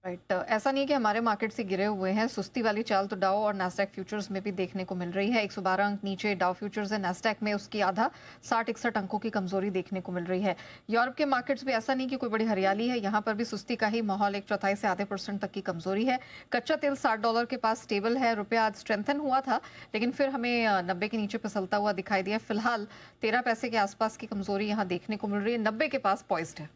Right, ऐसा नहीं है कि हमारे मार्केट से गिरे हुए हैं। सुस्ती वाली चाल तो डाउ और नास्डैक फ्यूचर्स में भी देखने को मिल रही है। 112 अंक नीचे डाउ फ्यूचर्स है, नास्डैक में उसकी आधा 60-61 अंकों की कमजोरी देखने को मिल रही है। यूरोप के मार्केट्स भी ऐसा नहीं कि कोई बड़ी हरियाली है, यहाँ पर भी सुस्ती का ही माहौल, 1/4 से आधे % तक की कमजोरी है। कच्चा तेल $60 के पास स्टेबल है। रुपया आज स्ट्रेंथन हुआ था लेकिन फिर हमें 90 के नीचे फिसलता हुआ दिखाई दिया। फिलहाल 13 पैसे के आसपास की कमजोरी यहाँ देखने को मिल रही है, 90 के पास पॉइज्ड है।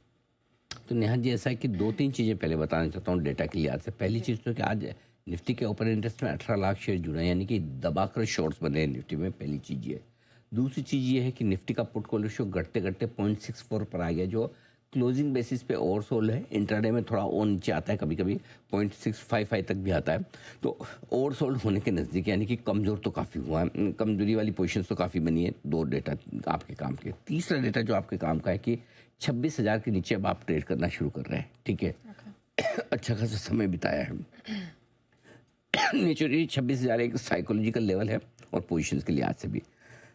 तो नेहा जी, ऐसा है कि 2-3 चीज़ें पहले बताना चाहता हूँ डेटा के लिहाज से। पहली चीज़ तो कि आज निफ्टी के ओपन इंटरेस्ट में 18 लाख शेयर जुड़े हैं, यानी कि दबाकर शॉर्ट्स बने हैं निफ्टी में। पहली चीज़ ये। दूसरी चीज़ ये है कि निफ्टी का पुट रेशियो घटते घटते 0.64 पर आ गया, जो क्लोजिंग बेसिस पे ओवरसोल्ड है। इंट्राडे में थोड़ा और नीचे आता है, कभी कभी 0.655 तक भी आता है। तो ओवरसोल्ड होने के नज़दीक, यानी कि कमज़ोर तो काफ़ी हुआ है, कमजोरी वाली पोजीशन तो काफ़ी बनी है। 2 डेटा आपके काम के। तीसरा डेटा जो आपके काम का है कि 26,000 के नीचे अब आप ट्रेड करना शुरू कर रहे हैं, ठीक है। अच्छा खासा समय बिताया है। नेचुरली 26,000 एक साइकोलॉजिकल लेवल है और पोजीशंस के लिहाज से भी।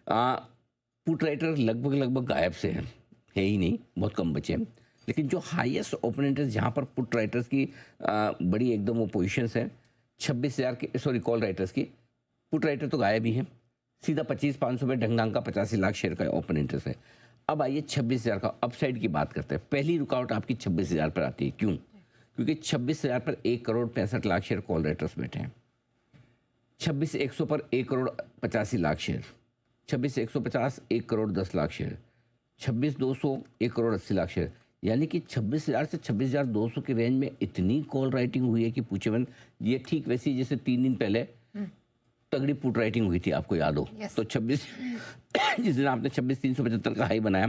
पुट राइटर लगभग गायब से है ही नहीं, बहुत कम बचे हैं। लेकिन जो हाईएस्ट ओपोनेंट्स जहाँ पर पुट राइटर्स की बड़ी एकदम वो पोजीशंस हैं, 26,000 के, सॉरी कॉल राइटर्स की, पुट राइटर तो गायब ही है। सीधा 25,500 पे ढंग का 85 लाख शेयर का ओपोनेंट्स है। अब आइए 26,000 का अपसाइड की बात करते हैं। पहली रुकावट आपकी 26,000 पर आती है। क्यों? क्योंकि 26,000 पर 1,65,00,000 शेयर कॉल राइटर्स बैठे हैं। 26,100 पर 1,85,00,000 शेयर, 26,150 1,10,00,000 शेयर, 26,200 1,80,00,000 शेयर। यानी कि 26,000 से 26,200 के रेंज में इतनी कॉल राइटिंग हुई है कि पूछे मन। ये ठीक वैसी जैसे 3 दिन पहले तगड़ी पुट राइटिंग हुई थी, आपको याद हो। तो 26 जिस दिन आपने 26,375 का हाई बनाया,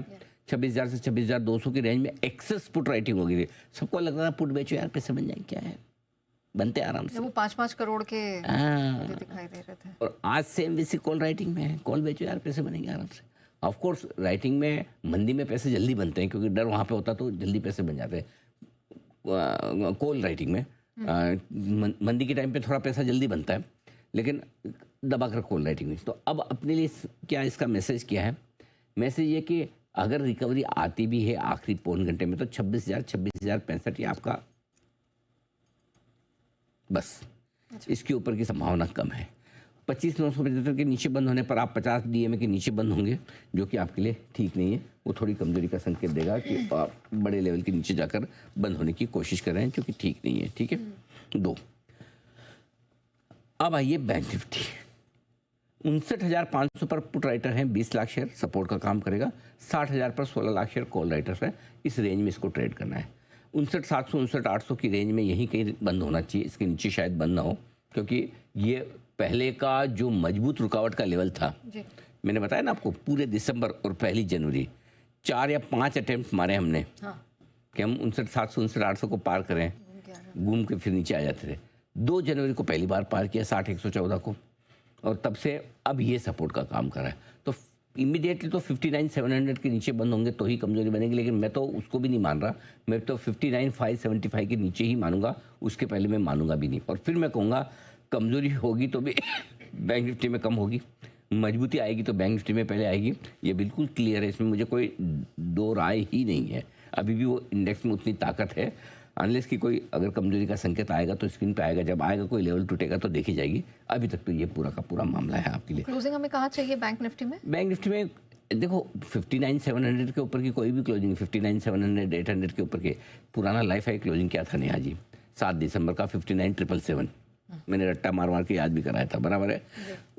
26,000 से 26,200 की रेंज में एक्सेस पुट राइटिंग हो गई थी। सबको लग रहा था पुट बेचो यार, पैसे बन जाए, क्या है, बनते आराम से। वो 5-5 करोड़ के दिखाई दे रहे थे। और आज सेम वैसी कॉल राइटिंग में है, कॉल बेचो यार, पैसे बनेंगे आराम से। ऑफ कोर्स राइटिंग में मंदी में पैसे जल्दी बनते हैं, क्योंकि डर वहाँ पे होता तो जल्दी पैसे बन जाते हैं। कॉल राइटिंग में मंदी के टाइम पे थोड़ा पैसा जल्दी बनता है, लेकिन दबाकर कॉल राइटिंग में। तो अब अपने लिए क्या इसका मैसेज क्या है? मैसेज ये कि अगर रिकवरी आती भी है आखिरी पौन घंटे में, तो 26,000 26,065 ये आपका बस, इसके ऊपर की संभावना कम है। 25,975 के नीचे बंद होने पर आप 50 डीएमए के नीचे बंद होंगे, जो कि आपके लिए ठीक नहीं है। वो थोड़ी कमजोरी का संकेत देगा कि आप बड़े लेवल के नीचे जाकर बंद होने की कोशिश कर रहे हैं, जो कि ठीक नहीं है, ठीक है। 2, अब आइए बैंक निफ्टी। 59,500 पर पुट राइटर हैं, 20 लाख शेयर सपोर्ट का काम करेगा। 60,000 पर 16 लाख शेयर कॉल राइटर्स हैं। इस रेंज में इसको ट्रेड करना है। 59,700 59,800 की रेंज में यहीं कहीं बंद होना चाहिए, इसके नीचे शायद बंद ना हो, क्योंकि ये पहले का जो मजबूत रुकावट का लेवल था। मैंने बताया ना आपको, पूरे दिसंबर और पहली जनवरी 4 या 5 अटेम्प्ट मारे हमने, कि हम 59,700 59,800 को पार करें, घूम के फिर नीचे आ जाते थे। 2 जनवरी को पहली बार पार किया 60,114 को, और तब से अब ये सपोर्ट का काम कर रहा है। तो इमीडिएटली तो 59,700 के नीचे बंद होंगे तो ही कमजोरी बनेगी, लेकिन मैं तो उसको भी नहीं मान रहा। मैं तो 59,575 के नीचे ही मानूंगा, उसके पहले मैं मानूंगा भी नहीं। और फिर मैं कहूँगा कमजोरी होगी तो भी बैंक निफ्टी में कम होगी, मजबूती आएगी तो बैंक निफ्टी में पहले आएगी। ये बिल्कुल क्लियर है, इसमें मुझे कोई 2 राय ही नहीं है। अभी भी वो इंडेक्स में उतनी ताकत है, अनलेस की कोई अगर कमजोरी का संकेत आएगा तो स्क्रीन पे आएगा, जब आएगा कोई लेवल टूटेगा तो देखी जाएगी। अभी तक तो ये पूरा का पूरा मामला है आपके लिए। क्लोजिंग हमें कहाँ चाहिए बैंक निफ्टी में? बैंक निफ्टी में देखो 59,700 के ऊपर की कोई भी क्लोजिंग, 59,700 800 के ऊपर के पुराना लाइफ हाई क्लोजिंग क्या था नेहा जी? 7 दिसंबर का 59,777, मैंने रट्टा मार के याद भी कराया था, बराबर है।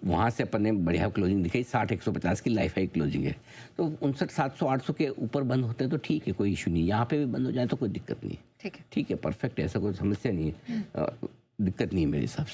वहाँ से अपन ने बढ़िया क्लोजिंग दिखाई, 60,150 की लाइफ हाई क्लोजिंग है। तो 59,700 800 के ऊपर बंद होते हैं तो ठीक है, कोई इशू नहीं। यहाँ पे भी बंद हो जाए तो कोई दिक्कत नहीं है, ठीक है, परफेक्ट है, ऐसा कोई समस्या नहीं है, दिक्कत नहीं है मेरे हिसाब से।